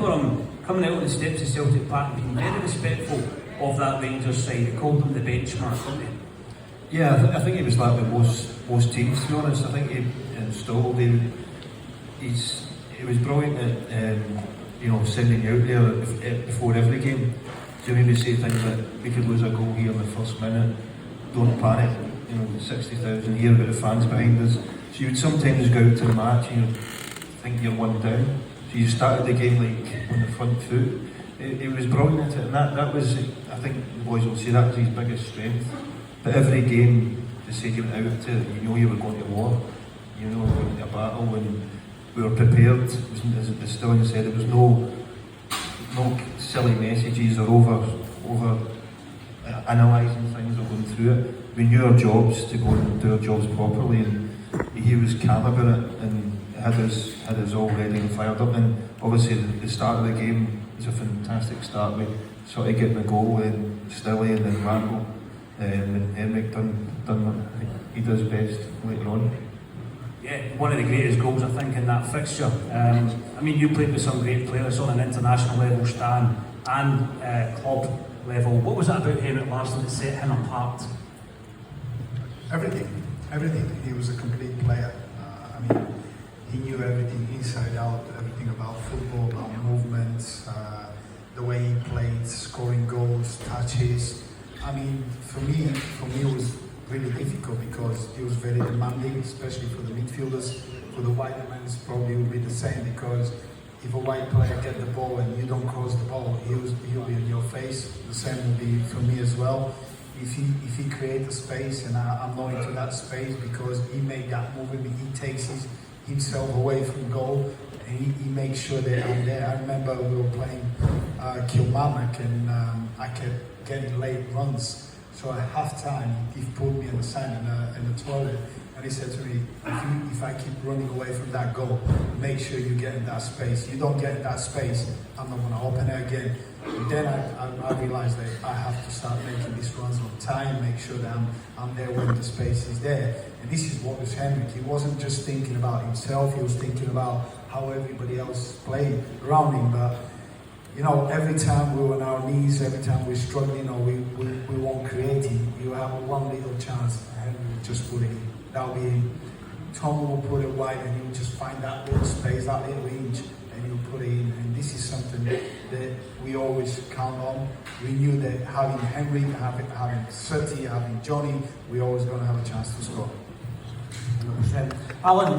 remember him coming out on the steps of Celtic Park and being very respectful of that Rangers side. He called them the benchmark, didn't he? Yeah, I think he was like with most teams, to be honest. I think he installed him. It was brilliant at sending you out there before every game. To maybe say things like, we could lose a goal here in the first minute, don't panic, 60,000 here, but the fans behind us. So you would sometimes go out to the match and you'd think you're one down. So you started the game like on the front foot. It was brilliant, and that was, I think the boys will say, that was his biggest strength. But every game, the say you went out to, you were going to war, you were going to a battle, and we were prepared. As Stilling said, there was no silly messages or over analysing things or going through it. We knew our jobs to go and do our jobs properly, and he was calm about it and had us all ready and fired up. And obviously the start of the game was a fantastic start. We sort of getting the goal and Stilly and then Randall, and Henrik done he does best later on. Yeah, one of the greatest goals I think in that fixture. I mean, you played with some great players on an international level, Stan, and club level. What was it about Henrik Larsson that set him apart? Everything. He was a complete player. He knew everything inside out, everything about football, about movements, the way he played, scoring goals, touches. For me it was really difficult because he was very demanding, especially for the midfielders. For the wider men, probably would be the same, because if a wide player get the ball and you don't cross the ball, he'll be in your face. The same will be for me as well. If he creates a space and I'm not into that space because he made that move, he takes himself away from goal and he makes sure that I'm there. I remember we were playing Kilmarnock and I kept getting late runs. So at half time, he pulled me in the sand in the toilet, and he said to me, if I keep running away from that goal, make sure you get in that space. You don't get in that space, I'm not going to open it again. And then I realized that I have to start making these runs on time, make sure that I'm there when the space is there. And this is what was Henrik. He wasn't just thinking about himself, he was thinking about how everybody else played around him. But every time we were on our knees, every time we're struggling or we weren't creating, you have one little chance and we just put it in. That'll be in. Tom will put it wide and he'll just find that little space, that little inch, and he'll put it in. And this is something that we always count on. We knew that having Henrik, having Sutty, having Johnny, we're always going to have a chance to score. Alan.